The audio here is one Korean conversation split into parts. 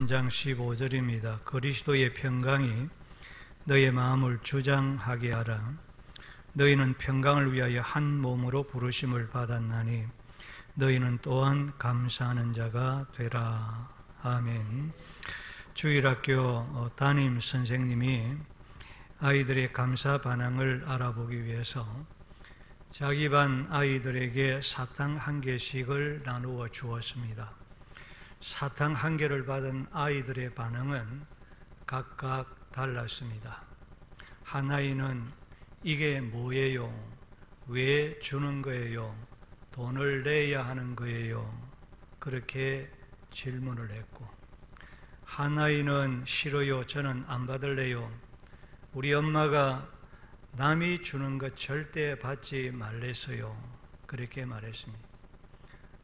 장 15절입니다. 그리스도의 평강이 너의 마음을 주장하게 하라. 너희는 평강을 위하여 한 몸으로 부르심을 받았나니 너희는 또한 감사하는 자가 되라. 아멘. 주일학교 담임 선생님이 아이들의 감사 반응을 알아보기 위해서 자기 반 아이들에게 사탕 한 개씩을 나누어 주었습니다. 사탕 한 개를 받은 아이들의 반응은 각각 달랐습니다. 한 아이는 이게 뭐예요? 왜 주는 거예요? 돈을 내야 하는 거예요? 그렇게 질문을 했고, 한 아이는 싫어요. 저는 안 받을래요. 우리 엄마가 남이 주는 것 절대 받지 말랬어요. 그렇게 말했습니다.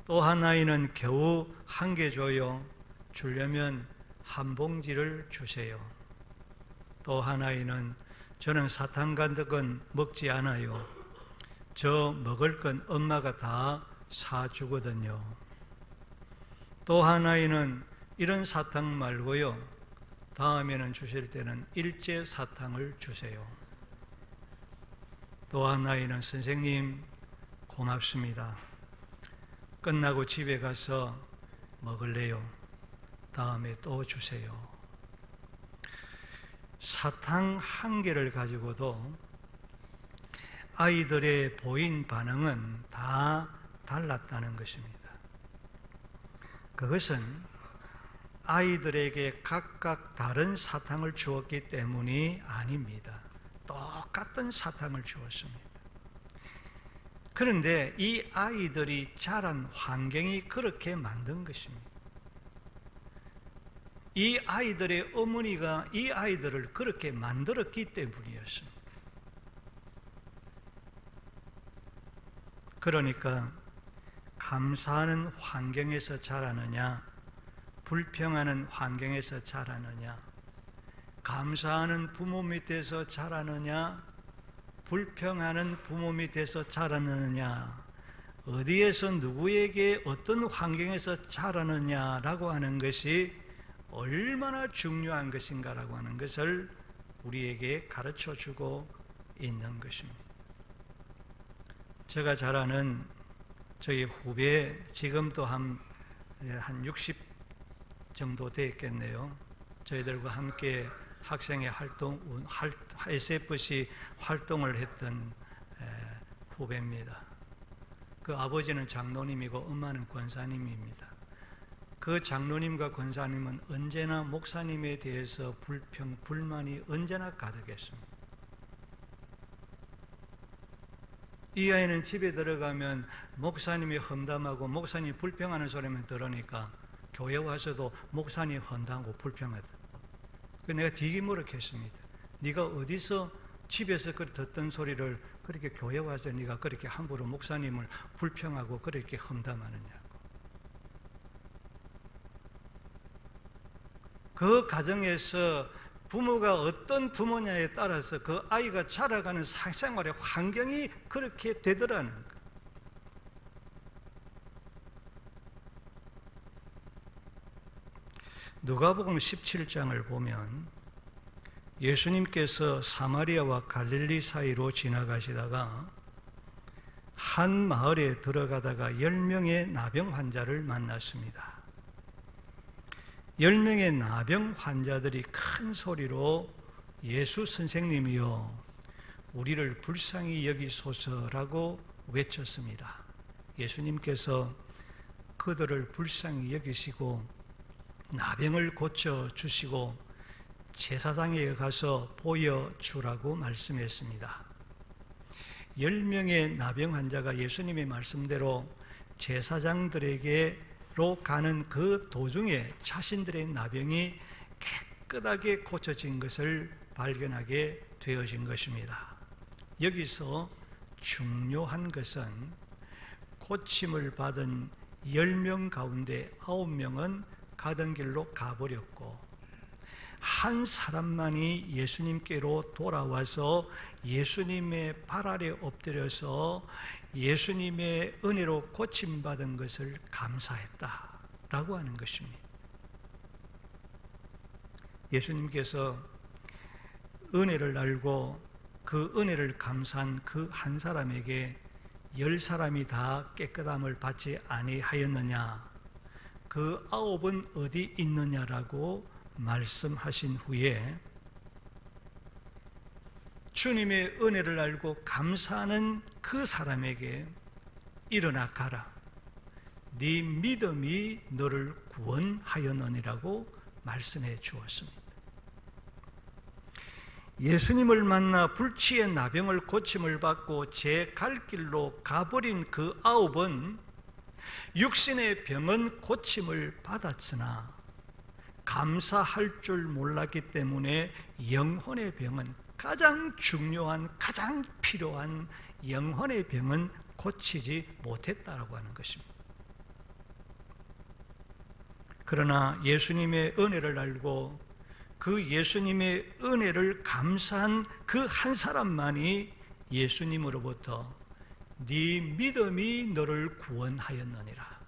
또 한 아이는 겨우 한 개 줘요. 주려면 한 봉지를 주세요. 또 한 아이는 저는 사탕 같은 건 먹지 않아요. 저 먹을 건 엄마가 다 사주거든요. 또 한 아이는 이런 사탕 말고요, 다음에는 주실 때는 일제 사탕을 주세요. 또 한 아이는 선생님 고맙습니다. 끝나고 집에 가서 먹을래요. 다음에 또 주세요. 사탕 한 개를 가지고도 아이들의 보인 반응은 다 달랐다는 것입니다. 그것은 아이들에게 각각 다른 사탕을 주었기 때문이 아닙니다. 똑같은 사탕을 주었습니다. 그런데 이 아이들이 자란 환경이 그렇게 만든 것입니다. 이 아이들의 어머니가 이 아이들을 그렇게 만들었기 때문이었습니다. 그러니까 감사하는 환경에서 자라느냐, 불평하는 환경에서 자라느냐, 감사하는 부모 밑에서 자라느냐, 불평하는 부모 밑에서 자라느냐, 어디에서 누구에게 어떤 환경에서 자라느냐라고 하는 것이 얼마나 중요한 것인가라고 하는 것을 우리에게 가르쳐주고 있는 것입니다. 제가 잘 아는 저희 후배, 지금도 한 60 정도 됐겠네요. 저희들과 함께 학생의 활동, SFC 활동을 했던 후배입니다. 그 아버지는 장로님이고 엄마는 권사님입니다. 그 장로님과 권사님은 언제나 목사님에 대해서 불평, 불만이 언제나 가득했습니다. 이 아이는 집에 들어가면 목사님이 험담하고 목사님이 불평하는 소리만 들으니까 교회 와서도 목사님이 험담하고 불평하다. 내가 되게 무력했습니다. 네가 어디서 집에서 듣던 소리를 그렇게 교회 와서 네가 그렇게 함부로 목사님을 불평하고 그렇게 험담하느냐고. 그 가정에서 부모가 어떤 부모냐에 따라서 그 아이가 자라가는 사생활의 환경이 그렇게 되더라는 거예요. 누가복음 17장을 보면 예수님께서 사마리아와 갈릴리 사이로 지나가시다가 한 마을에 들어가다가 10명의 나병 환자를 만났습니다. 10명의 나병 환자들이 큰 소리로 예수 선생님이여 우리를 불쌍히 여기소서라고 외쳤습니다. 예수님께서 그들을 불쌍히 여기시고 나병을 고쳐주시고 제사장에 가서 보여주라고 말씀했습니다. 10명의 나병 환자가 예수님의 말씀대로 제사장들에게로 가는 그 도중에 자신들의 나병이 깨끗하게 고쳐진 것을 발견하게 되어진 것입니다. 여기서 중요한 것은 고침을 받은 10명 가운데 9명은 가던 길로 가버렸고 한 사람만이 예수님께로 돌아와서 예수님의 발 아래 엎드려서 예수님의 은혜로 고침받은 것을 감사했다라고 하는 것입니다. 예수님께서 은혜를 알고 그 은혜를 감사한 그 한 사람에게 10사람이 다 깨끗함을 받지 아니하였느냐, 그 9은 어디 있느냐라고 말씀하신 후에 주님의 은혜를 알고 감사하는 그 사람에게 일어나 가라, 네 믿음이 너를 구원하였느니라고 말씀해 주었습니다. 예수님을 만나 불치의 나병을 고침을 받고 제 갈 길로 가버린 그 9은 육신의 병은 고침을 받았으나 감사할 줄 몰랐기 때문에 영혼의 병은, 가장 중요한, 가장 필요한 영혼의 병은 고치지 못했다라고 하는 것입니다. 그러나 예수님의 은혜를 알고 그 예수님의 은혜를 감사한 그 한 사람만이 예수님으로부터 네 믿음이 너를 구원하였느니라,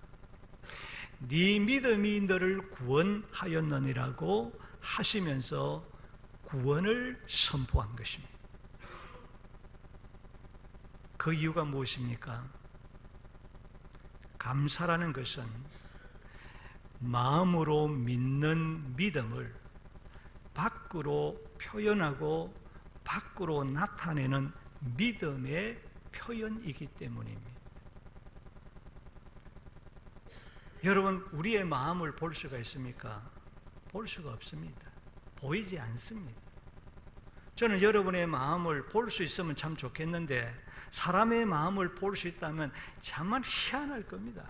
네 믿음이 너를 구원하였느니라고 하시면서 구원을 선포한 것입니다. 그 이유가 무엇입니까? 감사라는 것은 마음으로 믿는 믿음을 밖으로 표현하고 밖으로 나타내는 믿음의 표현이기 때문입니다. 여러분, 우리의 마음을 볼 수가 있습니까? 볼 수가 없습니다. 보이지 않습니다. 저는 여러분의 마음을 볼 수 있으면 참 좋겠는데, 사람의 마음을 볼 수 있다면 정말 희한할 겁니다.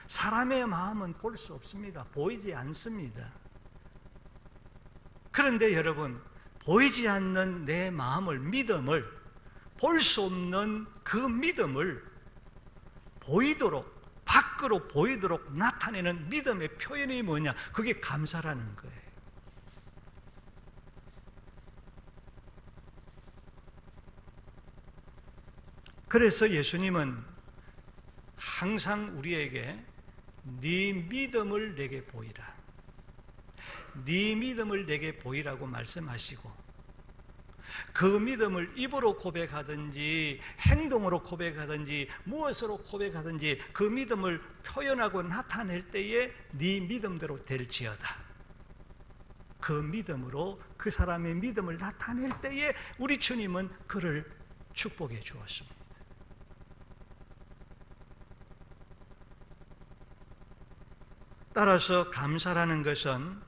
사람의 마음은 볼 수 없습니다. 보이지 않습니다. 그런데 여러분, 보이지 않는 내 마음을, 믿음을, 볼 수 없는 그 믿음을 보이도록, 밖으로 보이도록 나타내는 믿음의 표현이 뭐냐? 그게 감사라는 거예요. 그래서 예수님은 항상 우리에게 네 믿음을 내게 보이라, 네 믿음을 내게 보이라고 말씀하시고, 그 믿음을 입으로 고백하든지 행동으로 고백하든지 무엇으로 고백하든지 그 믿음을 표현하고 나타낼 때에 네 믿음대로 될지어다, 그 믿음으로 그 사람의 믿음을 나타낼 때에 우리 주님은 그를 축복해 주었습니다. 따라서 감사라는 것은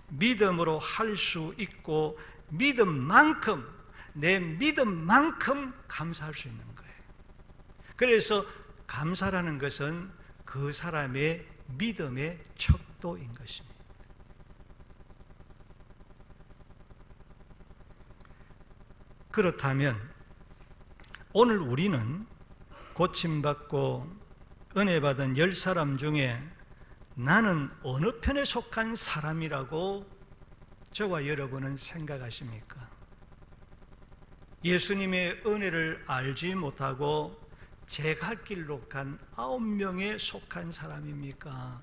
믿음으로 할 수 있고 믿음만큼, 내 믿음만큼 감사할 수 있는 거예요. 그래서 감사라는 것은 그 사람의 믿음의 척도인 것입니다. 그렇다면 오늘 우리는 고침받고 은혜 받은 10사람 중에 나는 어느 편에 속한 사람이라고 저와 여러분은 생각하십니까? 예수님의 은혜를 알지 못하고 제 갈 길로 간 9명에 속한 사람입니까?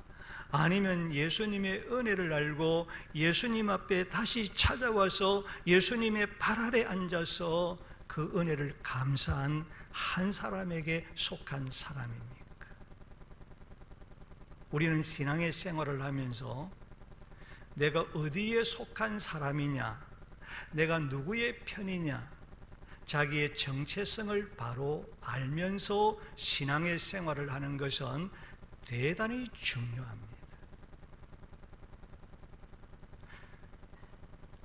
아니면 예수님의 은혜를 알고 예수님 앞에 다시 찾아와서 예수님의 발 아래 앉아서 그 은혜를 감사한 한 사람에게 속한 사람입니까? 우리는 신앙의 생활을 하면서 내가 어디에 속한 사람이냐, 내가 누구의 편이냐, 자기의 정체성을 바로 알면서 신앙의 생활을 하는 것은 대단히 중요합니다.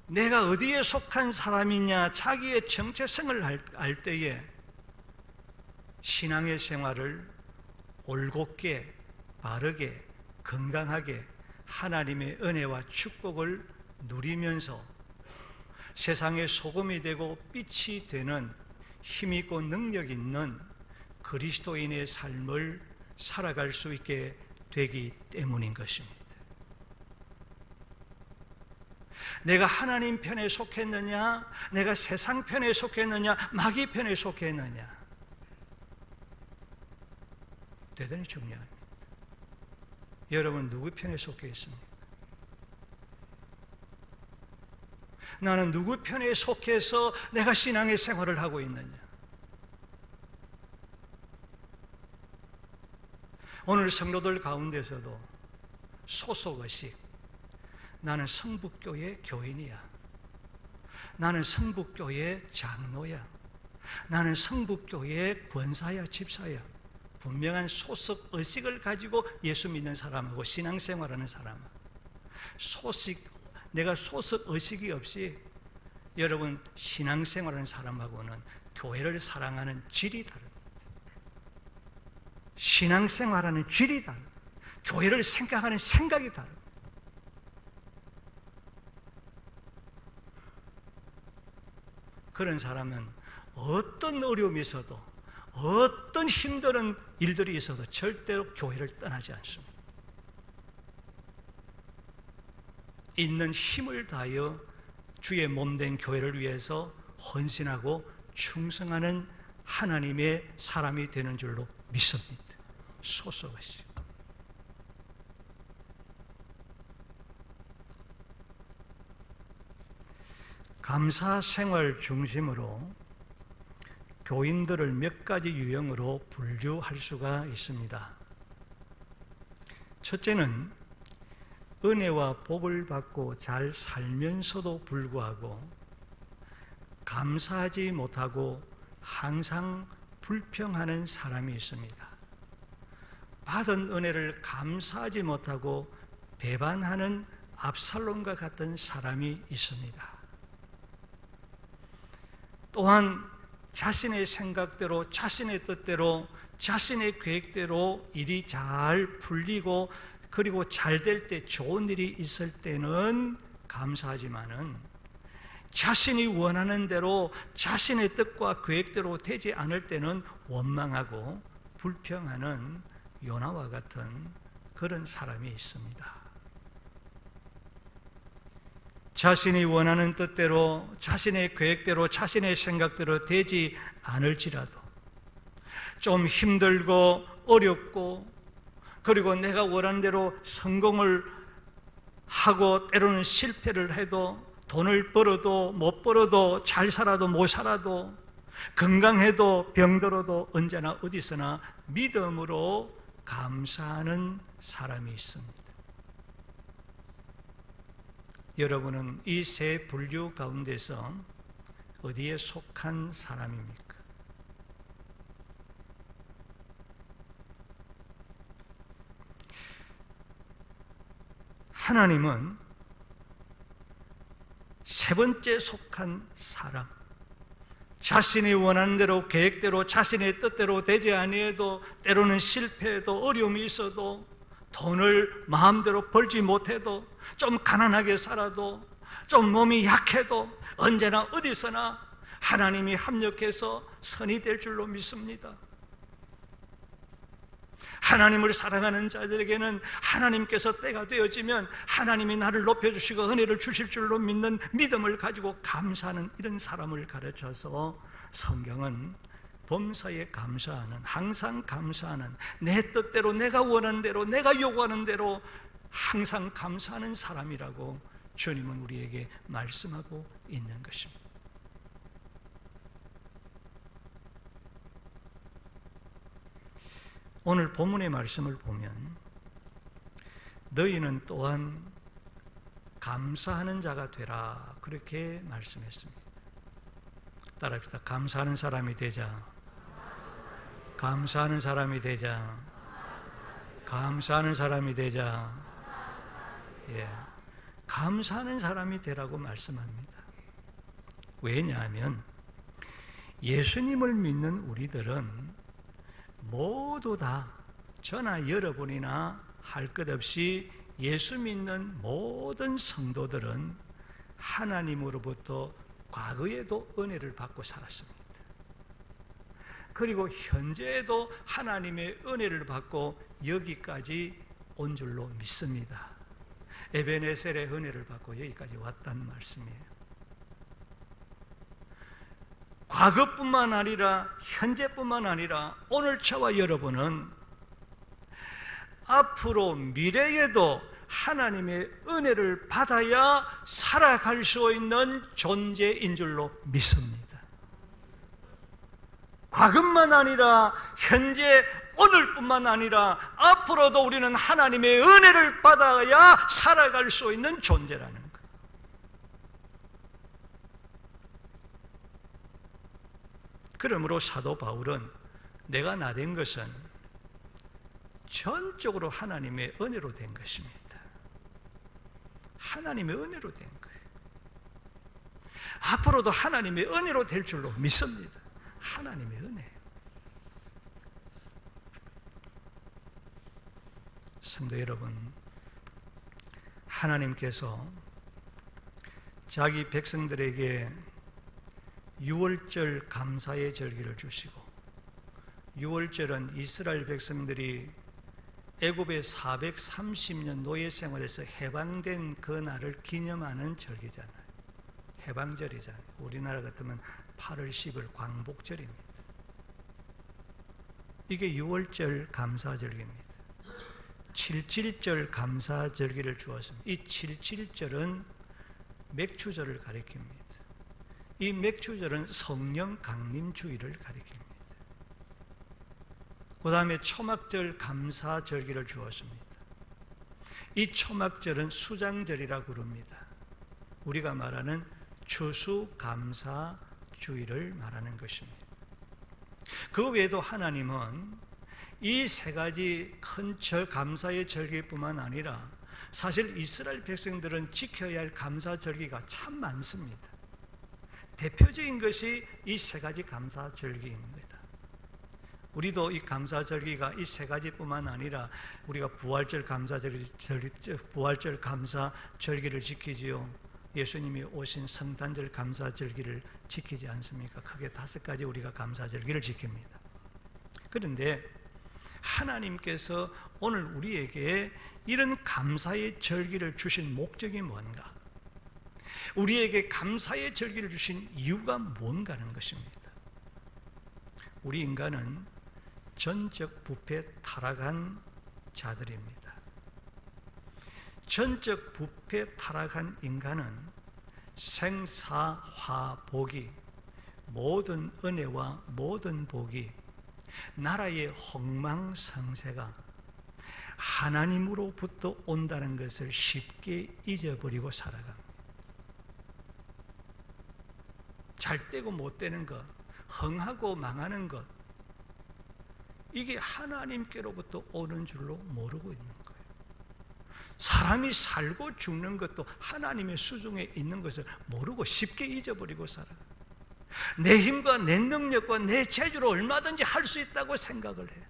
내가 어디에 속한 사람이냐, 자기의 정체성을 알 때에 신앙의 생활을 올곧게, 바르게, 건강하게 하나님의 은혜와 축복을 누리면서 세상의 소금이 되고 빛이 되는 힘있고 능력 있는 그리스도인의 삶을 살아갈 수 있게 되기 때문인 것입니다. 내가 하나님 편에 속했느냐, 내가 세상 편에 속했느냐, 마귀 편에 속했느냐, 대단히 중요합니다. 여러분 누구 편에 속해 있습니까? 나는 누구 편에 속해서 내가 신앙의 생활을 하고 있느냐? 오늘 성도들 가운데서도 소속의식, 나는 성북교회 교인이야, 나는 성북교회 장로야, 나는 성북교회 권사야 집사야, 분명한 소속의식을 가지고 예수 믿는 사람하고 신앙생활하는 사람하고 내가 소속의식이 없이 여러분 신앙생활하는 사람하고는 교회를 사랑하는 질이 다릅니다. 신앙생활하는 질이 다릅니다. 교회를 생각하는 생각이 다릅니다. 그런 사람은 어떤 어려움이 있어도 어떤 힘든 일들이 있어도 절대로 교회를 떠나지 않습니다. 있는 힘을 다하여 주의 몸된 교회를 위해서 헌신하고 충성하는 하나님의 사람이 되는 줄로 믿습니다. 소속의식. 감사 생활 중심으로 교인들을 몇 가지 유형으로 분류할 수가 있습니다. 첫째는 은혜와 복을 받고 잘 살면서도 불구하고 감사하지 못하고 항상 불평하는 사람이 있습니다. 받은 은혜를 감사하지 못하고 배반하는 압살롬과 같은 사람이 있습니다. 또한 자신의 생각대로, 자신의 뜻대로, 자신의 계획대로 일이 잘 풀리고 그리고 잘 될 때, 좋은 일이 있을 때는 감사하지만은 자신이 원하는 대로 자신의 뜻과 계획대로 되지 않을 때는 원망하고 불평하는 요나와 같은 그런 사람이 있습니다. 자신이 원하는 뜻대로, 자신의 계획대로, 자신의 생각대로 되지 않을지라도 좀 힘들고 어렵고 그리고 내가 원하는 대로 성공을 하고 때로는 실패를 해도 돈을 벌어도 못 벌어도 잘 살아도 못 살아도 건강해도 병들어도 언제나 어디서나 믿음으로 감사하는 사람이 있습니다. 여러분은 이 세 분류 가운데서 어디에 속한 사람입니까? 하나님은 세 번째 속한 사람, 자신이 원하는 대로 계획대로 자신의 뜻대로 되지 아니해도 때로는 실패해도 어려움이 있어도 돈을 마음대로 벌지 못해도 좀 가난하게 살아도 좀 몸이 약해도 언제나 어디서나 하나님이 합력해서 선이 될 줄로 믿습니다. 하나님을 사랑하는 자들에게는 하나님께서 때가 되어지면 하나님이 나를 높여주시고 은혜를 주실 줄로 믿는 믿음을 가지고 감사하는 이런 사람을 가르쳐서 성경은 범사에 감사하는, 항상 감사하는, 내 뜻대로 내가 원하는 대로 내가 요구하는 대로 항상 감사하는 사람이라고 주님은 우리에게 말씀하고 있는 것입니다. 오늘 본문의 말씀을 보면 너희는 또한 감사하는 자가 되라 그렇게 말씀했습니다. 따라합시다. 감사하는 사람이 되자. 감사하는 사람이 되자. 감사하는 사람이 되자. 예, 감사하는 사람이 되라고 말씀합니다. 왜냐하면 예수님을 믿는 우리들은 모두 다 저나 여러분이나 할 것 없이 예수 믿는 모든 성도들은 하나님으로부터 과거에도 은혜를 받고 살았습니다. 그리고 현재에도 하나님의 은혜를 받고 여기까지 온 줄로 믿습니다. 에베네셀의 은혜를 받고 여기까지 왔다는 말씀이에요. 과거뿐만 아니라 현재뿐만 아니라 오늘 저와 여러분은 앞으로 미래에도 하나님의 은혜를 받아야 살아갈 수 있는 존재인 줄로 믿습니다. 과거만 아니라 현재 오늘뿐만 아니라 앞으로도 우리는 하나님의 은혜를 받아야 살아갈 수 있는 존재라는 거예요. 그러므로 사도 바울은 내가 나된 것은 전적으로 하나님의 은혜로 된 것입니다. 하나님의 은혜로 된 거예요. 앞으로도 하나님의 은혜로 될 줄로 믿습니다. 하나님의 은혜. 성도 여러분, 하나님께서 자기 백성들에게 유월절 감사의 절기를 주시고, 유월절은 이스라엘 백성들이 애굽의 430년 노예 생활에서 해방된 그 날을 기념하는 절기잖아요. 해방절이잖아요. 우리나라 같으면 8월 10일 광복절입니다. 이게 유월절 감사절기입니다. 77절 감사절기를 주었습니다. 이 77절은 맥추절을 가리킵니다. 이 맥추절은 성령 강림주의를 가리킵니다. 그 다음에 초막절 감사절기를 주었습니다. 이 초막절은 수장절이라고 부릅니다. 우리가 말하는 추수감사주의를 말하는 것입니다. 그 외에도 하나님은 이 세 가지 큰 감사의 절기뿐만 아니라 사실 이스라엘 백성들은 지켜야 할 감사절기가 참 많습니다. 대표적인 것이 이 세 가지 감사절기입니다. 우리도 이 감사절기가 이 세 가지뿐만 아니라 우리가 부활절 감사절기를 지키지요. 예수님이 오신 성탄절 감사절기를 지키지 않습니까? 크게 5가지 우리가 감사절기를 지킵니다. 그런데 하나님께서 오늘 우리에게 이런 감사의 절기를 주신 목적이 뭔가? 우리에게 감사의 절기를 주신 이유가 뭔가 하는 것입니다. 우리 인간은 전적 부패 타락한 자들입니다. 전적 부패 타락한 인간은 생사화복이, 모든 은혜와 모든 복이, 나라의 흥망성쇠가 하나님으로부터 온다는 것을 쉽게 잊어버리고 살아갑니다. 잘 되고 못 되는 것, 흥하고 망하는 것, 이게 하나님께로부터 오는 줄로 모르고 있는 거예요. 사람이 살고 죽는 것도 하나님의 수중에 있는 것을 모르고 쉽게 잊어버리고 살아요. 내 힘과 내 능력과 내 재주로 얼마든지 할 수 있다고 생각을 해요.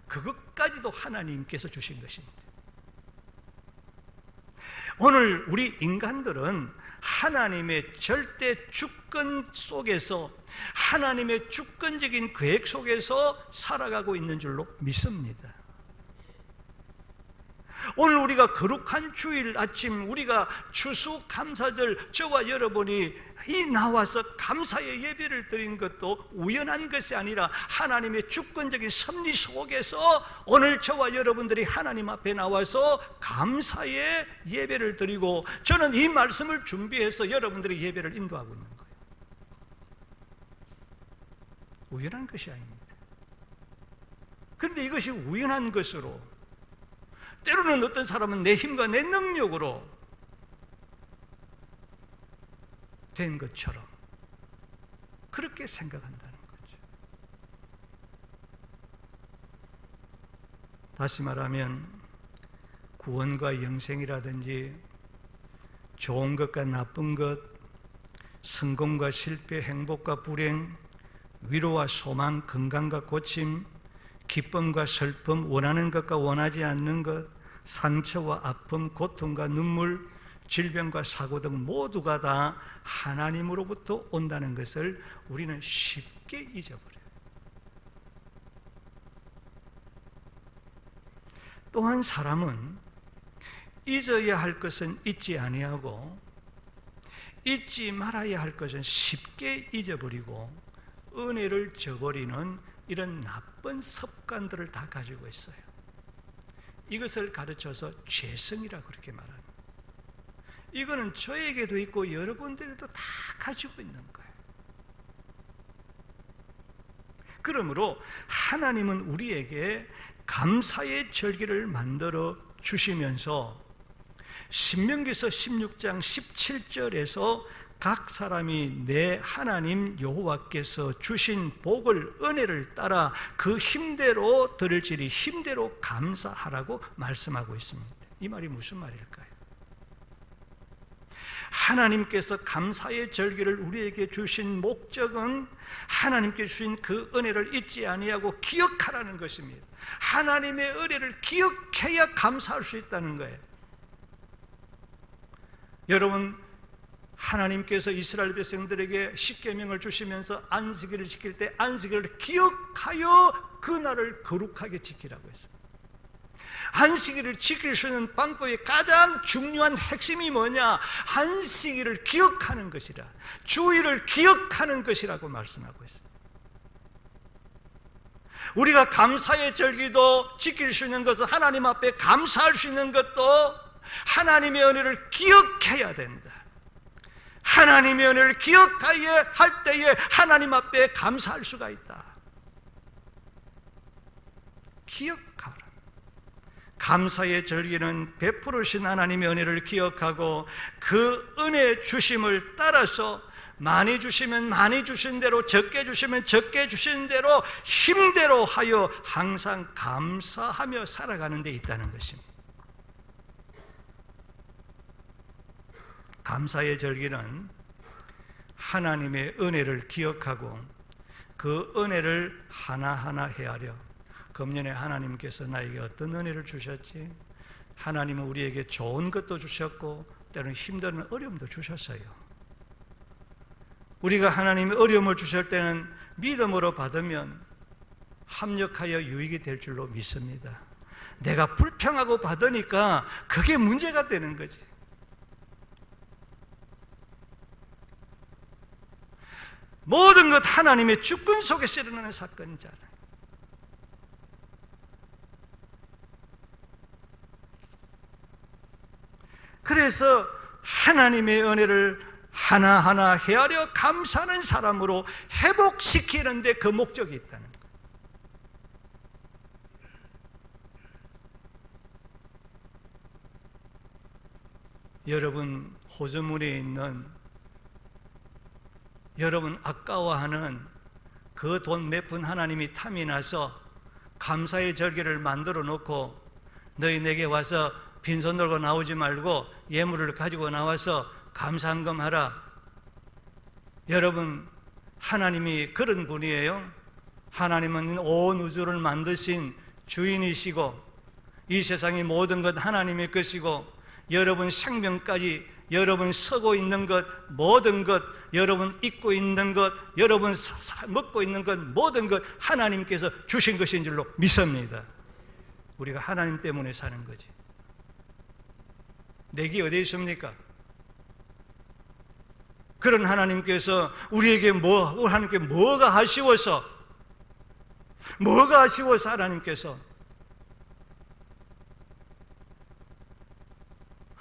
그것까지도 하나님께서 주신 것입니다. 오늘 우리 인간들은 하나님의 절대 주권 속에서, 하나님의 주권적인 계획 속에서 살아가고 있는 줄로 믿습니다. 오늘 우리가 거룩한 주일 아침, 우리가 추수감사절, 저와 여러분이 이 나와서 감사의 예배를 드린 것도 우연한 것이 아니라 하나님의 주권적인 섭리 속에서 오늘 저와 여러분들이 하나님 앞에 나와서 감사의 예배를 드리고, 저는 이 말씀을 준비해서 여러분들의 예배를 인도하고 있는 거예요. 우연한 것이 아닙니다. 그런데 이것이 우연한 것으로, 때로는 어떤 사람은 내 힘과 내 능력으로 된 것처럼 그렇게 생각한다는 거죠. 다시 말하면 구원과 영생이라든지 좋은 것과 나쁜 것, 성공과 실패, 행복과 불행, 위로와 소망, 건강과 고침, 기쁨과 슬픔, 원하는 것과 원하지 않는 것, 상처와 아픔, 고통과 눈물, 질병과 사고 등 모두가 다 하나님으로부터 온다는 것을 우리는 쉽게 잊어버려요. 또한 사람은 잊어야 할 것은 잊지 아니하고 잊지 말아야 할 것은 쉽게 잊어버리고 은혜를 저버리는 이런 나쁜 습관들을 다 가지고 있어요. 이것을 가르쳐서 죄성이라고 그렇게 말합니다. 이거는 저에게도 있고 여러분들도 다 가지고 있는 거예요. 그러므로 하나님은 우리에게 감사의 절기를 만들어 주시면서 신명기서 16장 17절에서 각 사람이 내 하나님 여호와께서 주신 복을 은혜를 따라 그 힘대로 들을지니 힘대로 감사하라고 말씀하고 있습니다. 이 말이 무슨 말일까요? 하나님께서 감사의 절기를 우리에게 주신 목적은 하나님께 주신 그 은혜를 잊지 아니하고 기억하라는 것입니다. 하나님의 은혜를 기억해야 감사할 수 있다는 거예요. 여러분, 하나님께서 이스라엘 백성들에게 십계명을 주시면서 안식일을 지킬 때 안식일을 기억하여 그날을 거룩하게 지키라고 했습니다. 안식일을 지킬 수 있는 방법의 가장 중요한 핵심이 뭐냐? 안식일을 기억하는 것이라, 주일을 기억하는 것이라고 말씀하고 있습니다. 우리가 감사의 절기도 지킬 수 있는 것은 하나님 앞에 감사할 수 있는 것도 하나님의 은혜를 기억해야 된다. 하나님의 은혜를 기억하여 할 때에 하나님 앞에 감사할 수가 있다. 기억하라. 감사의 절기는 베푸르신 하나님의 은혜를 기억하고 그 은혜 주심을 따라서 많이 주시면 많이 주신 대로, 적게 주시면 적게 주신 대로 힘대로 하여 항상 감사하며 살아가는 데 있다는 것입니다. 감사의 절기는 하나님의 은혜를 기억하고 그 은혜를 하나하나 헤아려, 금년에 하나님께서 나에게 어떤 은혜를 주셨지? 하나님은 우리에게 좋은 것도 주셨고 때로는 힘든 어려움도 주셨어요. 우리가 하나님의 어려움을 주실 때는 믿음으로 받으면 합력하여 유익이 될 줄로 믿습니다. 내가 불평하고 받으니까 그게 문제가 되는 거지. 모든 것 하나님의 주권 속에서 일어나는 사건이잖아요. 그래서 하나님의 은혜를 하나하나 헤아려 감사하는 사람으로 회복시키는 데 그 목적이 있다는 거예요. 여러분 호주머니에 있는, 여러분 아까워하는 그 돈 몇 푼 하나님이 탐이 나서 감사의 절기를 만들어 놓고 너희 내게 와서 빈손 들고 나오지 말고 예물을 가지고 나와서 감사한금 하라. 여러분, 하나님이 그런 분이에요. 하나님은 온 우주를 만드신 주인이시고 이 세상의 모든 것 하나님의 것이고 여러분 생명까지, 여러분 서고 있는 것, 모든 것, 여러분 입고 있는 것, 여러분 먹고 있는 것, 모든 것 하나님께서 주신 것인 줄로 믿습니다. 우리가 하나님 때문에 사는 거지. 내게 어디에 있습니까? 그런 하나님께서 우리에게 하나님께 뭐가 아쉬워서 하나님께서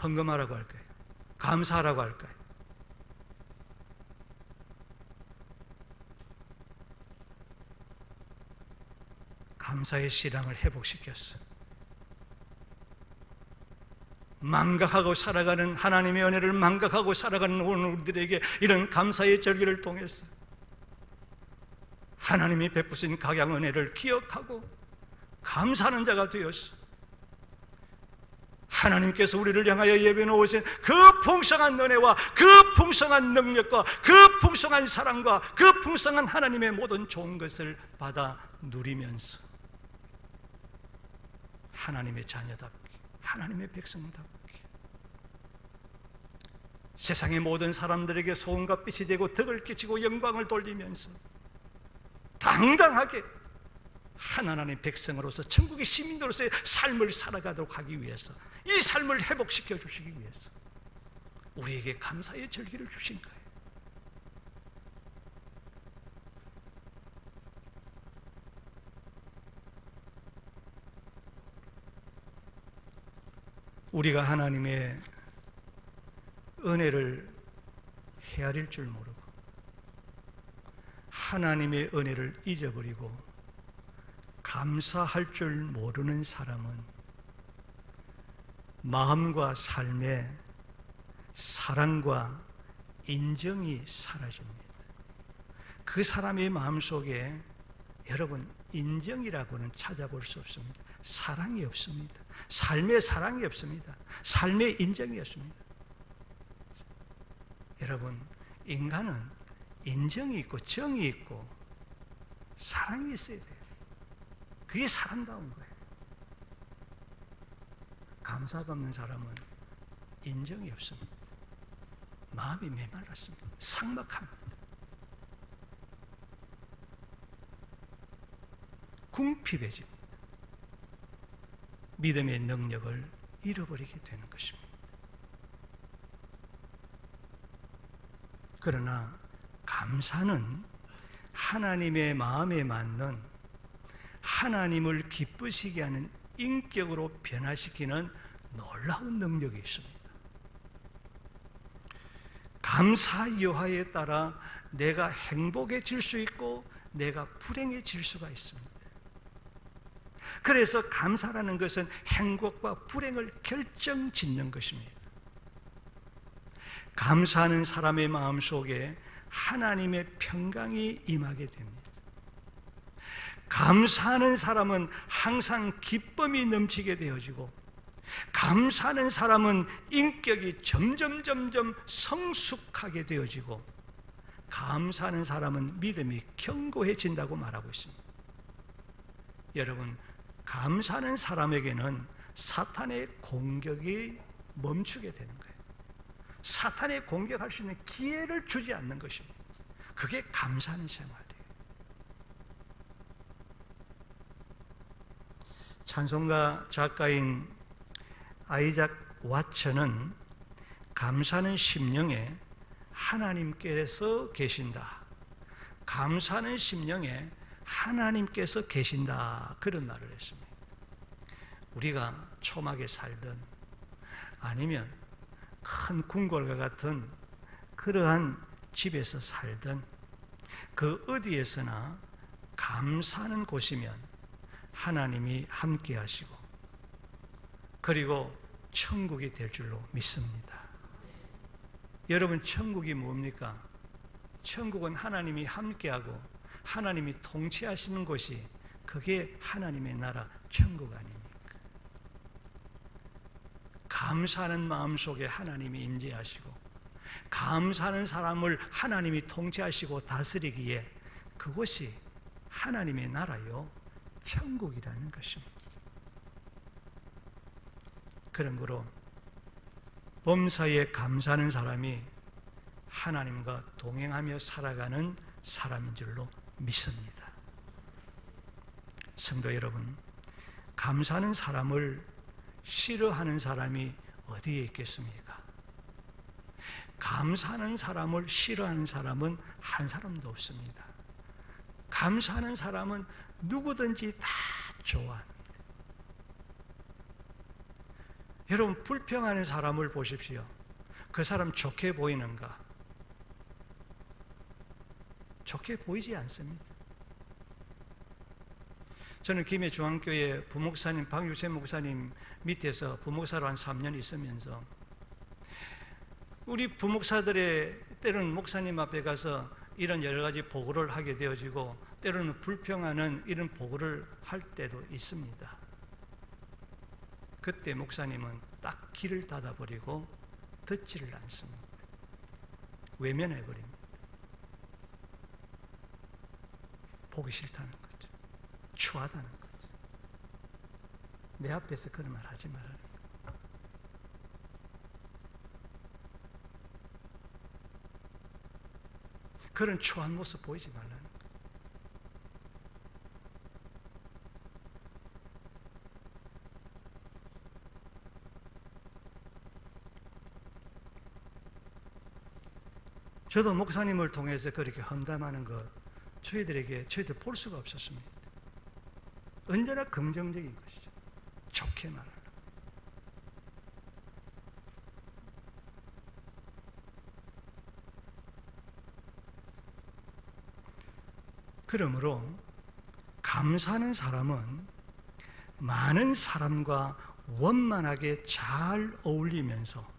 헌금하라고 할까요? 감사하라고 할까요? 감사의 신앙을 회복시켰어. 망각하고 살아가는, 하나님의 은혜를 망각하고 살아가는 오늘 우리들에게 이런 감사의 절기를 통해서 하나님이 베푸신 각양 은혜를 기억하고 감사하는 자가 되었어. 하나님께서 우리를 향하여 예비해 놓으신 그 풍성한 은혜와 그 풍성한 능력과 그 풍성한 사랑과 그 풍성한 하나님의 모든 좋은 것을 받아 누리면서 하나님의 자녀답게, 하나님의 백성답게 세상의 모든 사람들에게 소금과 빛이 되고 덕을 끼치고 영광을 돌리면서 당당하게 하나님의 백성으로서 천국의 시민으로서의 삶을 살아가도록 하기 위해서, 이 삶을 회복시켜 주시기 위해서 우리에게 감사의 절기를 주신 거예요. 우리가 하나님의 은혜를 헤아릴 줄 모르고 하나님의 은혜를 잊어버리고 감사할 줄 모르는 사람은 마음과 삶에 사랑과 인정이 사라집니다. 그 사람의 마음속에 여러분 인정이라고는 찾아볼 수 없습니다. 사랑이 없습니다. 삶의 사랑이 없습니다. 삶의 인정이 없습니다. 여러분, 인간은 인정이 있고 정이 있고 사랑이 있어야 돼요. 그게 사람다운 거예요. 감사가 없는 사람은 인정이 없습니다. 마음이 메말랐습니다. 삭막합니다. 궁핍해집니다. 믿음의 능력을 잃어버리게 되는 것입니다. 그러나 감사는 하나님의 마음에 맞는 하나님을 기쁘시게 하는 인격으로 변화시키는 놀라운 능력이 있습니다. 감사 여하에 따라 내가 행복해질 수 있고 내가 불행해질 수가 있습니다. 그래서 감사라는 것은 행복과 불행을 결정짓는 것입니다. 감사하는 사람의 마음속에 하나님의 평강이 임하게 됩니다. 감사하는 사람은 항상 기쁨이 넘치게 되어지고, 감사하는 사람은 인격이 점점 성숙하게 되어지고, 감사하는 사람은 믿음이 견고해진다고 말하고 있습니다. 여러분, 감사하는 사람에게는 사탄의 공격이 멈추게 되는 거예요. 사탄의 공격할 수 있는 기회를 주지 않는 것입니다. 그게 감사하는 생활이에요. 찬송가 작가인 아이작 와츠는 감사하는 심령에 하나님께서 계신다, 감사하는 심령에 하나님께서 계신다, 그런 말을 했습니다. 우리가 초막에 살든 아니면 큰 궁궐과 같은 그러한 집에서 살든 그 어디에서나 감사하는 곳이면 하나님이 함께 하시고 그리고 천국이 될 줄로 믿습니다. 여러분, 천국이 뭡니까? 천국은 하나님이 함께하고 하나님이 통치하시는 곳이, 그게 하나님의 나라 천국 아닙니까? 감사하는 마음속에 하나님이 임재하시고 감사하는 사람을 하나님이 통치하시고 다스리기에 그곳이 하나님의 나라요 천국이라는 것입니다. 그런 거로 범사에 감사하는 사람이 하나님과 동행하며 살아가는 사람인 줄로 믿습니다. 성도 여러분, 감사하는 사람을 싫어하는 사람이 어디에 있겠습니까? 감사하는 사람을 싫어하는 사람은 한 사람도 없습니다. 감사하는 사람은 누구든지 다 좋아합니다. 여러분, 불평하는 사람을 보십시오. 그 사람 좋게 보이는가? 좋게 보이지 않습니다. 저는 김해중앙교회 부목사님 박유재 목사님 밑에서 부목사로 한 3년 있으면서 우리 부목사들의 때로는 목사님 앞에 가서 이런 여러 가지 보고를 하게 되어지고 때로는 불평하는 이런 보고를 할 때도 있습니다. 그때 목사님은 딱 귀를 닫아버리고 듣지를 않습니다. 외면해버립니다. 보기 싫다는 거죠. 추하다는 거죠. 내 앞에서 그런 말 하지 말라는 거죠. 그런 추한 모습 보이지 말라는 거예요. 저도 목사님을 통해서 그렇게 험담하는 것 저희들 볼 수가 없었습니다. 언제나 긍정적인 것이죠. 좋게 말하라. 그러므로 감사하는 사람은 많은 사람과 원만하게 잘 어울리면서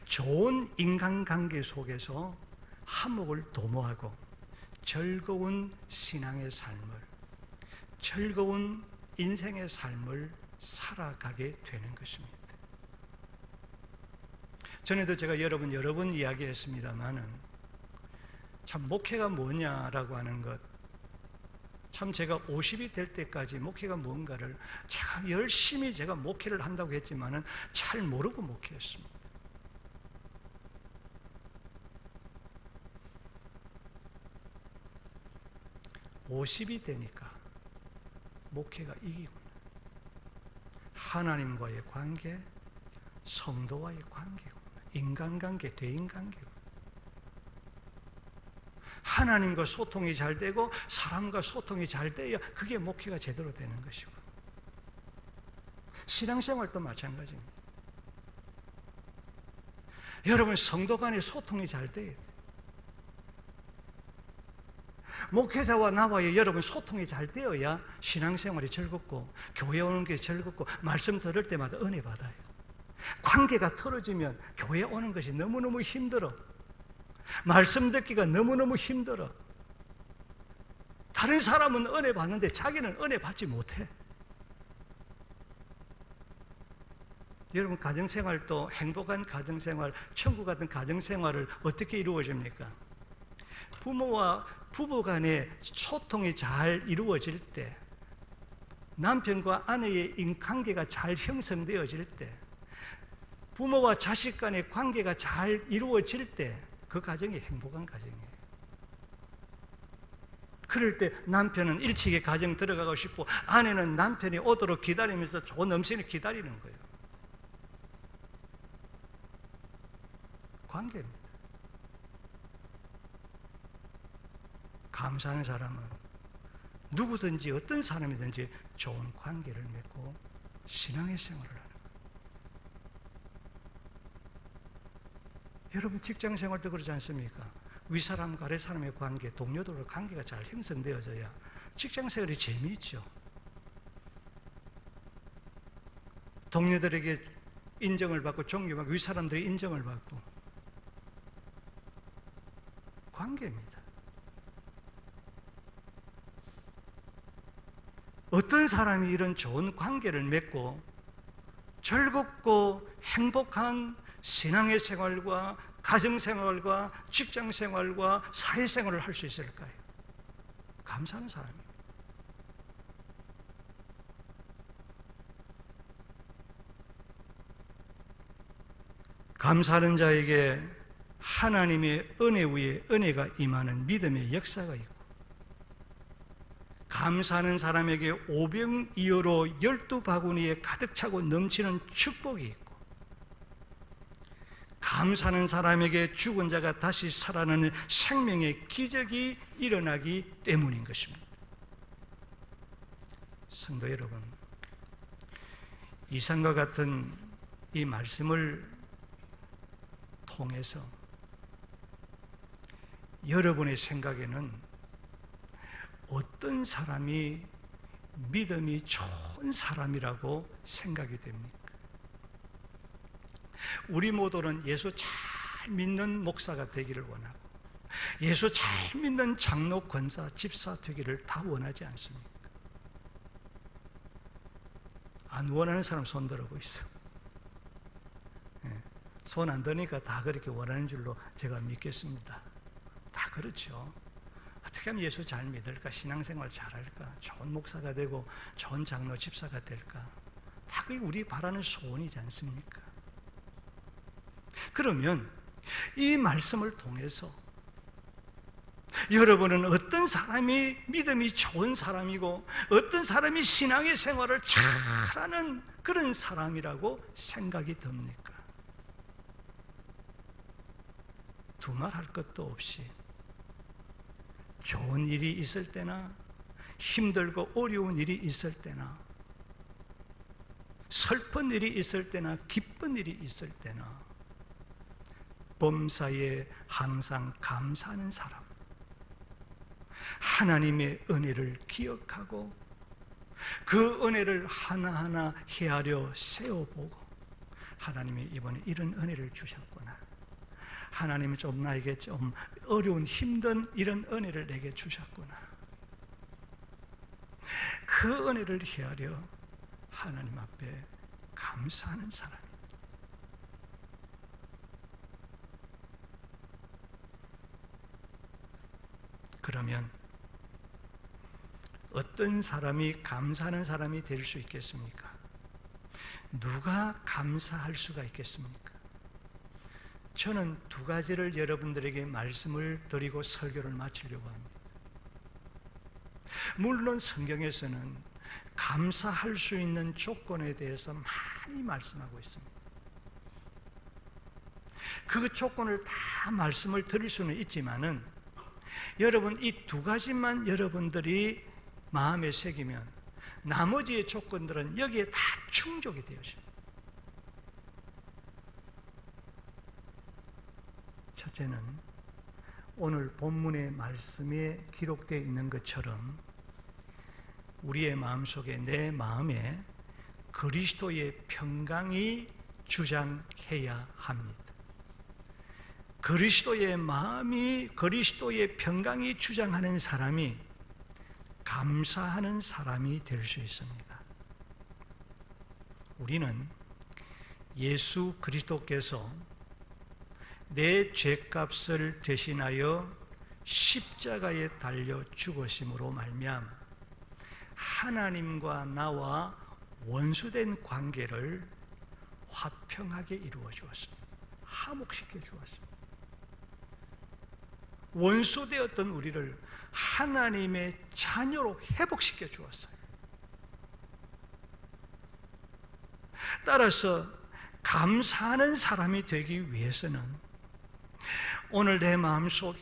좋은 인간관계 속에서 화목을 도모하고 즐거운 신앙의 삶을, 즐거운 인생의 삶을 살아가게 되는 것입니다. 전에도 제가 여러 번 이야기했습니다마는 참 목회가 뭐냐라고 하는 것, 참 제가 50이 될 때까지 목회가 뭔가를 참 열심히 제가 목회를 한다고 했지만은 잘 모르고 목회했습니다. (50이) 되니까 목회가 이기구나. 하나님과의 관계, 성도와의 관계구나. 인간관계, 대인관계구나. 하나님과 소통이 잘 되고 사람과 소통이 잘 돼야 그게 목회가 제대로 되는 것이고, 신앙생활도 마찬가지입니다. 여러분, 성도 간의 소통이 잘 돼야 돼요. 목회자와 나와의 여러분 소통이 잘 되어야 신앙생활이 즐겁고 교회 오는 게 즐겁고 말씀 들을 때마다 은혜 받아요. 관계가 틀어지면 교회 오는 것이 너무너무 힘들어. 말씀 듣기가 너무너무 힘들어. 다른 사람은 은혜 받는데 자기는 은혜 받지 못해. 여러분, 가정생활도 행복한 가정생활, 천국 같은 가정생활을 어떻게 이루어집니까? 부모와 부부 간의 소통이 잘 이루어질 때, 남편과 아내의 관계가 잘 형성되어질 때, 부모와 자식 간의 관계가 잘 이루어질 때 그 가정이 행복한 가정이에요. 그럴 때 남편은 일찍이 가정 들어가고 싶고 아내는 남편이 오도록 기다리면서 좋은 음식을 기다리는 거예요. 관계입니다. 감사하는 사람은 누구든지 어떤 사람이든지 좋은 관계를 맺고 신앙의 생활을 하는 거예요. 여러분, 직장 생활도 그러지 않습니까? 윗사람과 아랫사람의 관계, 동료들과 관계가 잘 형성되어져야 직장 생활이 재미있죠. 동료들에게 인정을 받고 존경받고 윗사람들의 인정을 받고, 관계입니다. 어떤 사람이 이런 좋은 관계를 맺고 즐겁고 행복한 신앙의 생활과 가정생활과 직장생활과 사회생활을 할 수 있을까요? 감사하는 사람입니다. 감사하는 자에게 하나님의 은혜 위에 은혜가 임하는 믿음의 역사가 있고, 감사하는 사람에게 오병이어로 12바구니에 가득 차고 넘치는 축복이 있고, 감사하는 사람에게 죽은 자가 다시 살아나는 생명의 기적이 일어나기 때문인 것입니다. 성도 여러분, 이상과 같은 이 말씀을 통해서 여러분의 생각에는 어떤 사람이 믿음이 좋은 사람이라고 생각이 됩니까? 우리 모두는 예수 잘 믿는 목사가 되기를 원하고 예수 잘 믿는 장로, 권사, 집사 되기를 다 원하지 않습니까? 안 원하는 사람 손 들어보고 있어. 손 안 드니까 다 그렇게 원하는 줄로 제가 믿겠습니다. 다 그렇죠. 어떻게 하면 예수 잘 믿을까? 신앙생활 잘할까? 좋은 목사가 되고 좋은 장로, 집사가 될까? 다 그게 우리 바라는 소원이지 않습니까? 그러면 이 말씀을 통해서 여러분은 어떤 사람이 믿음이 좋은 사람이고 어떤 사람이 신앙의 생활을 잘하는 그런 사람이라고 생각이 듭니까? 두말할 것도 없이 좋은 일이 있을 때나 힘들고 어려운 일이 있을 때나 슬픈 일이 있을 때나 기쁜 일이 있을 때나 범사에 항상 감사하는 사람, 하나님의 은혜를 기억하고 그 은혜를 하나하나 헤아려 세워보고, 하나님이 이번에 이런 은혜를 주셨구나, 하나님이 좀 나에게 좀 어려운 힘든 이런 은혜를 내게 주셨구나, 그 은혜를 헤아려 하나님 앞에 감사하는 사람입니다. 그러면 어떤 사람이 감사하는 사람이 될 수 있겠습니까? 누가 감사할 수가 있겠습니까? 저는 두 가지를 여러분들에게 말씀을 드리고 설교를 마치려고 합니다. 물론 성경에서는 감사할 수 있는 조건에 대해서 많이 말씀하고 있습니다. 그 조건을 다 말씀을 드릴 수는 있지만은, 여러분 이 두 가지만 여러분들이 마음에 새기면 나머지의 조건들은 여기에 다 충족이 되어 있습니다. 첫째는 오늘 본문의 말씀에 기록되어 있는 것처럼 우리의 마음속에, 내 마음에 그리스도의 평강이 주장해야 합니다. 그리스도의 마음이, 그리스도의 평강이 주장하는 사람이 감사하는 사람이 될 수 있습니다. 우리는 예수 그리스도께서 내 죄값을 대신하여 십자가에 달려 죽으심으로 말미암아 하나님과 나와 원수된 관계를 화평하게 이루어 주었습니다. 화목시켜 주었습니다. 원수되었던 우리를 하나님의 자녀로 회복시켜 주었어요. 따라서 감사하는 사람이 되기 위해서는 오늘 내 마음속에,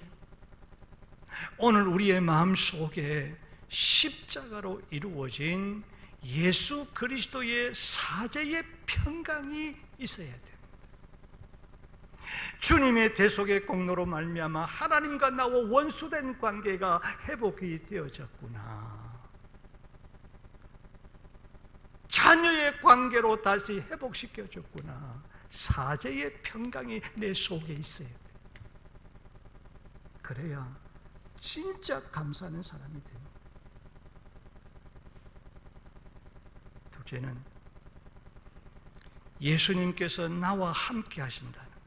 오늘 우리의 마음속에 십자가로 이루어진 예수 그리스도의 사제의 평강이 있어야 됩니다. 주님의 대속의 공로로 말미암아 하나님과 나와 원수된 관계가 회복이 되어졌구나, 자녀의 관계로 다시 회복시켜줬구나, 사제의 평강이 내 속에 있어야 돼. 그래야 진짜 감사하는 사람이 됩니다. 둘째는 예수님께서 나와 함께 하신다는 것.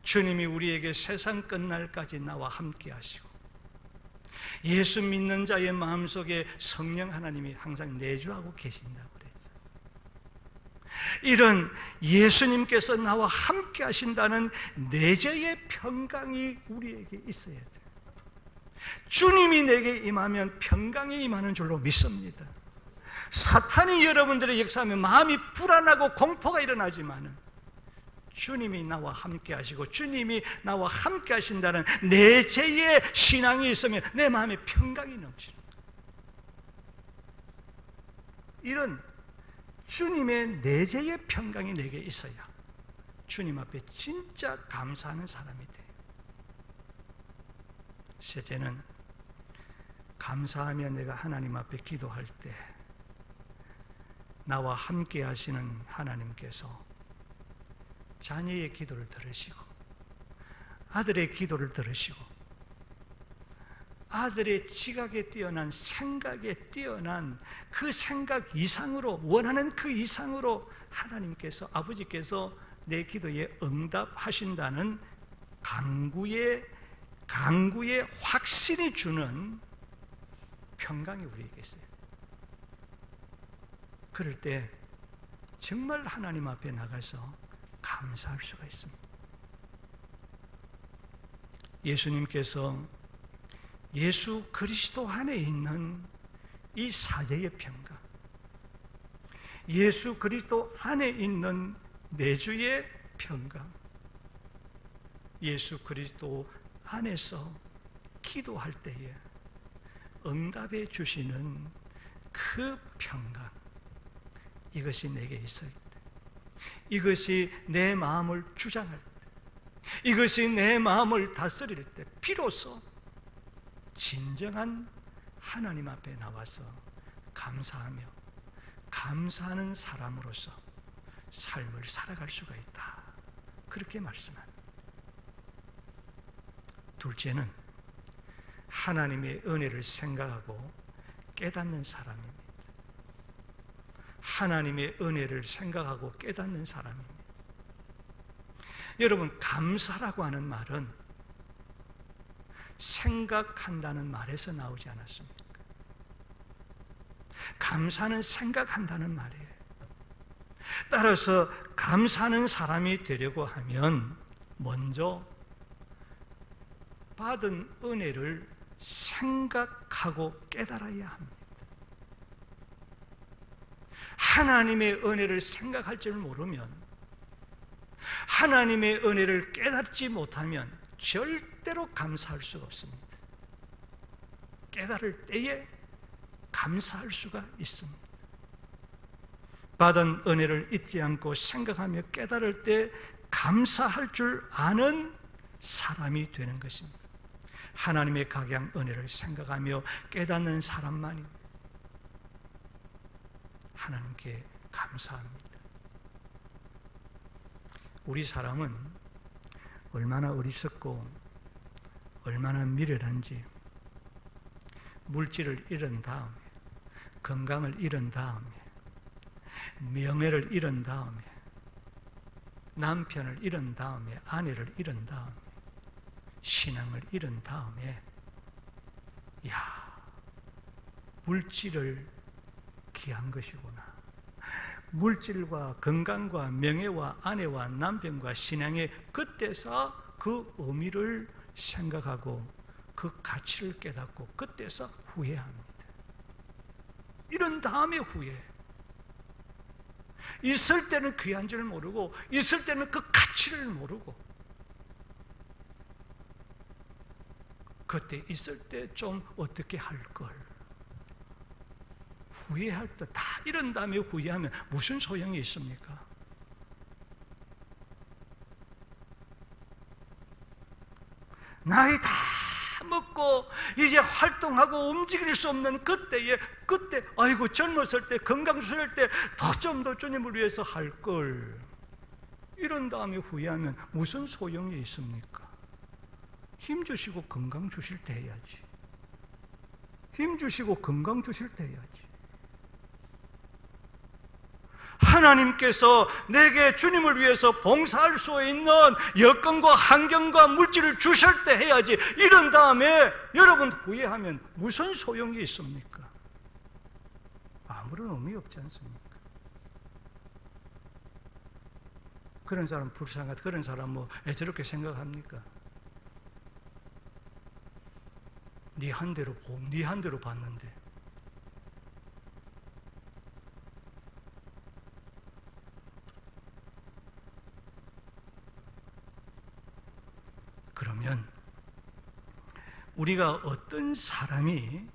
주님이 우리에게 세상 끝날까지 나와 함께 하시고, 예수 믿는 자의 마음속에 성령 하나님이 항상 내주하고 계신다고 그랬어요. 이런 예수님께서 나와 함께 하신다는 내재의 평강이 우리에게 있어야 돼요. 주님이 내게 임하면 평강이 임하는 줄로 믿습니다. 사탄이 여러분들의 역사하면 마음이 불안하고 공포가 일어나지만은 주님이 나와 함께 하시고 주님이 나와 함께 하신다는 내재의 신앙이 있으면 내 마음에 평강이 넘치는 거예요. 이런 주님의 내재의 평강이 내게 있어야 주님 앞에 진짜 감사하는 사람이 돼요. 셋째는 감사하며 내가 하나님 앞에 기도할 때 나와 함께 하시는 하나님께서 자녀의 기도를 들으시고 아들의 기도를 들으시고 아들의 지각에 뛰어난 생각에 뛰어난 그 생각 이상으로, 원하는 그 이상으로 하나님께서, 아버지께서 내 기도에 응답하신다는 강구의 확신이 주는 평강이 우리에게 있어요. 그럴 때 정말 하나님 앞에 나가서 감사할 수가 있습니다. 예수님께서 예수 그리스도 안에 있는 이 사제의 평강, 예수 그리스도 안에 있는 내주의 평강, 예수 그리스도 안에서 기도할 때에 응답해 주시는 그 평강, 이것이 내게 있을 때, 이것이 내 마음을 주장할 때, 이것이 내 마음을 다스릴 때 비로소 진정한 하나님 앞에 나와서 감사하며 감사하는 사람으로서 삶을 살아갈 수가 있다. 그렇게 말씀합니다. 둘째는 하나님의 은혜를 생각하고 깨닫는 사람입니다. 하나님의 은혜를 생각하고 깨닫는 사람입니다. 여러분, 감사라고 하는 말은 생각한다는 말에서 나오지 않았습니까? 감사는 생각한다는 말이에요. 따라서 감사하는 사람이 되려고 하면 먼저 받은 은혜를 생각하고 깨달아야 합니다. 하나님의 은혜를 생각할 줄 모르면, 하나님의 은혜를 깨닫지 못하면 절대로 감사할 수가 없습니다. 깨달을 때에 감사할 수가 있습니다. 받은 은혜를 잊지 않고 생각하며 깨달을 때 감사할 줄 아는 사람이 되는 것입니다. 하나님의 각양 은혜를 생각하며 깨닫는 사람만이 하나님께 감사합니다. 우리 사람은 얼마나 어리석고 얼마나 미련한지, 물질을 잃은 다음에, 건강을 잃은 다음에, 명예를 잃은 다음에, 남편을 잃은 다음에, 아내를 잃은 다음에, 신앙을 잃은 다음에, 물질을 귀한 것이구나. 물질과 건강과 명예와 아내와 남편과 신앙의 그때서 그 의미를 생각하고 그 가치를 깨닫고 그때서 후회합니다. 이런 다음에 후회. 있을 때는 귀한 줄 모르고, 있을 때는 그 가치를 모르고, 그때 있을 때 좀 어떻게 할 걸 후회할 때 다 이런 다음에 후회하면 무슨 소용이 있습니까? 나이 다 먹고 이제 활동하고 움직일 수 없는 그때 아이고 젊었을 때 건강수일 때 더 좀 더 주님을 위해서 할 걸, 이런 다음에 후회하면 무슨 소용이 있습니까? 힘 주시고 건강 주실 때 해야지. 힘 주시고 건강 주실 때 해야지. 하나님께서 내게 주님을 위해서 봉사할 수 있는 여건과 환경과 물질을 주실 때 해야지. 이런 다음에 여러분 후회하면 무슨 소용이 있습니까? 아무런 의미 없지 않습니까? 그런 사람 불쌍하다, 그런 사람 저렇게 생각합니까? 네 한 대로 봤는데. 그러면 우리가 어떤 사람이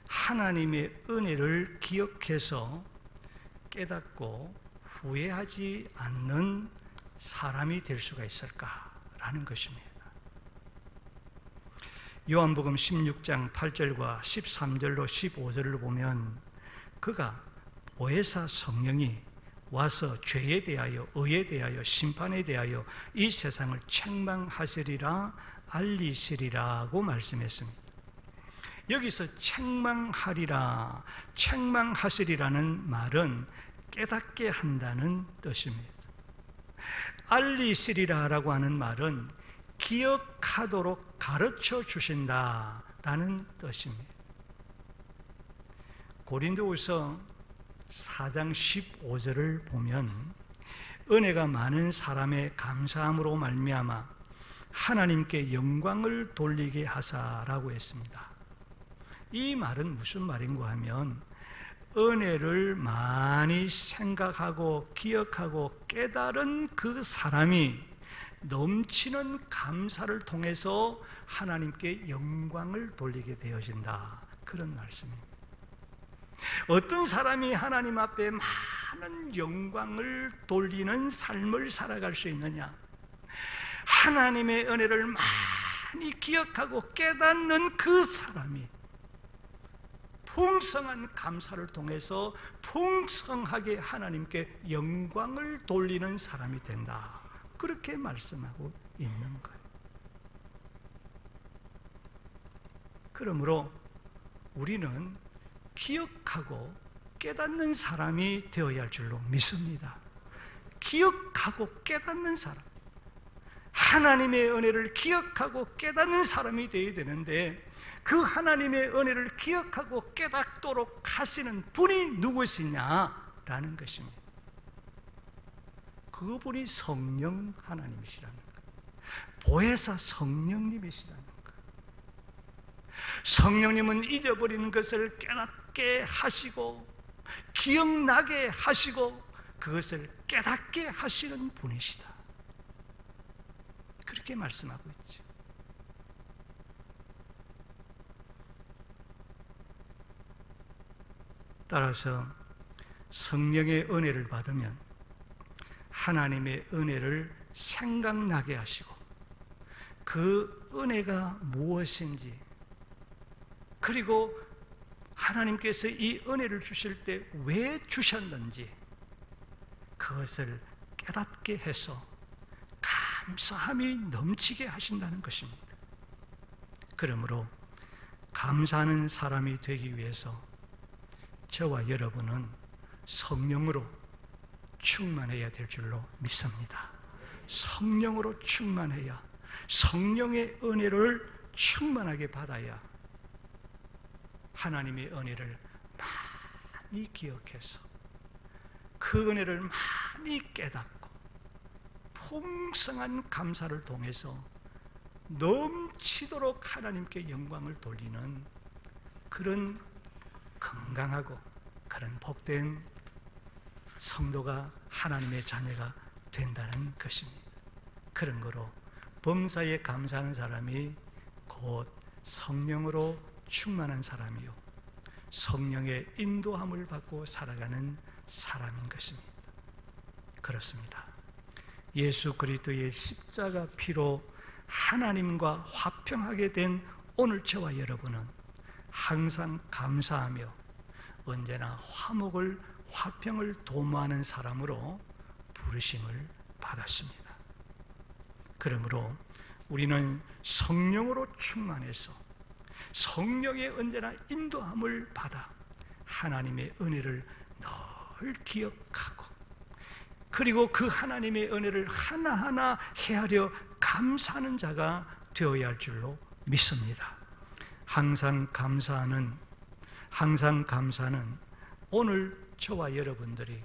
하나님의 은혜를 기억해서 깨닫고 후회하지 않는 사람이 될 수가 있을까라는 것입니다. 요한복음 16장 8절과 13절로 15절을 보면 그가 보혜사 성령이 와서 죄에 대하여, 의에 대하여, 심판에 대하여 이 세상을 책망하시리라, 알리시리라고 말씀했습니다. 여기서 책망하리라, 책망하시리라는 말은 깨닫게 한다는 뜻입니다. 알리시리라라고 하는 말은 기억하도록 가르쳐 주신다라는 뜻입니다. 고린도후서 4장 15절을 보면 은혜가 많은 사람의 감사함으로 말미암아 하나님께 영광을 돌리게 하사라고 했습니다. 이 말은 무슨 말인가 하면 은혜를 많이 생각하고 기억하고 깨달은 그 사람이 넘치는 감사를 통해서 하나님께 영광을 돌리게 되어진다, 그런 말씀입니다. 어떤 사람이 하나님 앞에 많은 영광을 돌리는 삶을 살아갈 수 있느냐? 하나님의 은혜를 많이 기억하고 깨닫는 그 사람이 풍성한 감사를 통해서 풍성하게 하나님께 영광을 돌리는 사람이 된다. 그렇게 말씀하고 있는 거예요. 그러므로 우리는 기억하고 깨닫는 사람이 되어야 할 줄로 믿습니다. 기억하고 깨닫는 사람, 하나님의 은혜를 기억하고 깨닫는 사람이 되어야 되는데, 그 하나님의 은혜를 기억하고 깨닫도록 하시는 분이 누구시냐라는 것입니다. 그분이 성령 하나님이시라는 거예요. 보혜사 성령님이시라는 거예요. 성령님은 잊어버리는 것을 깨닫게 하시고 기억나게 하시고 그것을 깨닫게 하시는 분이시다. 그렇게 말씀하고 있죠. 따라서 성령의 은혜를 받으면 하나님의 은혜를 생각나게 하시고 그 은혜가 무엇인지, 그리고 하나님께서 이 은혜를 주실 때 왜 주셨는지 그것을 깨닫게 해서 감사함이 넘치게 하신다는 것입니다. 그러므로 감사하는 사람이 되기 위해서 저와 여러분은 성령으로 충만해야 될 줄로 믿습니다. 성령으로 충만해야, 성령의 은혜를 충만하게 받아야 하나님의 은혜를 많이 기억해서 그 은혜를 많이 깨닫고 풍성한 감사를 통해서 넘치도록 하나님께 영광을 돌리는 그런 건강하고 그런 복된 성도가 하나님의 자녀가 된다는 것입니다. 그런 거로 범사에 감사하는 사람이 곧 성령으로 충만한 사람이요 성령의 인도함을 받고 살아가는 사람인 것입니다. 그렇습니다. 예수 그리스도의 십자가 피로 하나님과 화평하게 된 오늘 저와 여러분은 항상 감사하며 언제나 화평을 도모하는 사람으로 부르심을 받았습니다. 그러므로 우리는 성령으로 충만해서 성령의 언제나 인도함을 받아 하나님의 은혜를 늘 기억하고, 그리고 그 하나님의 은혜를 하나하나 헤아려 감사하는 자가 되어야 할 줄로 믿습니다. 항상 감사하는 오늘 저와 여러분들이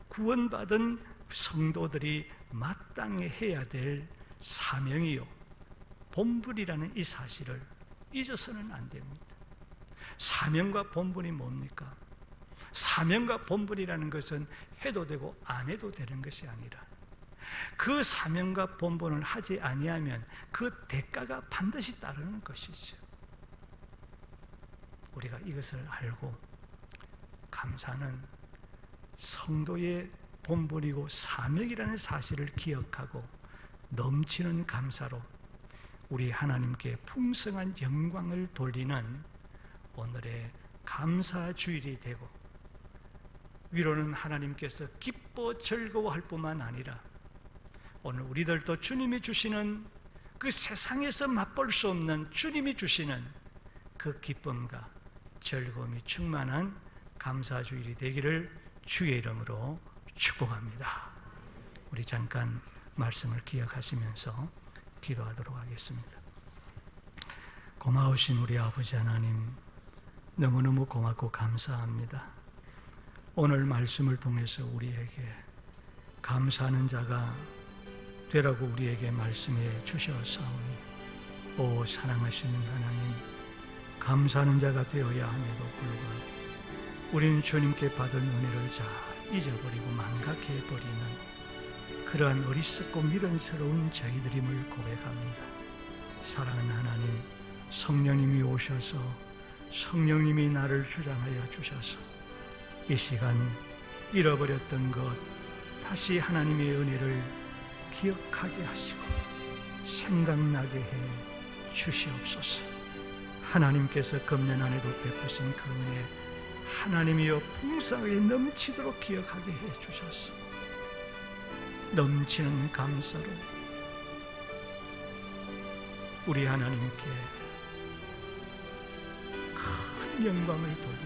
구원받은 성도들이 마땅히 해야 될 사명이요 본분이라는 이 사실을 잊어서는 안 됩니다. 사명과 본분이 뭡니까? 사명과 본분이라는 것은 해도 되고 안 해도 되는 것이 아니라 그 사명과 본분을 하지 아니하면 그 대가가 반드시 따르는 것이죠. 우리가 이것을 알고 감사는 성도의 본분이고 사명이라는 사실을 기억하고 넘치는 감사로 우리 하나님께 풍성한 영광을 돌리는 오늘의 감사주일이 되고, 위로는 하나님께서 기뻐 즐거워할 뿐만 아니라 오늘 우리들도 주님이 주시는 그 세상에서 맛볼 수 없는 주님이 주시는 그 기쁨과 즐거움이 충만한 감사주일이 되기를 주의 이름으로 축복합니다. 우리 잠깐 말씀을 기억하시면서 기도하도록 하겠습니다. 고마우신 우리 아버지 하나님, 너무너무 고맙고 감사합니다. 오늘 말씀을 통해서 우리에게 감사하는 자가 되라고 우리에게 말씀해 주셨사오니, 오 사랑하시는 하나님, 감사하는 자가 되어야 함에도 불구하고 우리는 주님께 받은 은혜를 잘 잊어버리고 망각해버리는 그러한 어리석고 미련스러운 저희들임을 고백합니다. 사랑하는 하나님, 성령님이 오셔서 성령님이 나를 주장하여 주셔서 이 시간 잃어버렸던 것 다시 하나님의 은혜를 기억하게 하시고 생각나게 해 주시옵소서. 하나님께서 금년 안에도 베푸신 그 은혜 하나님이여 풍성하게 넘치도록 기억하게 해 주셔서 넘치는 감사로 우리 하나님께 큰 영광을 돌리며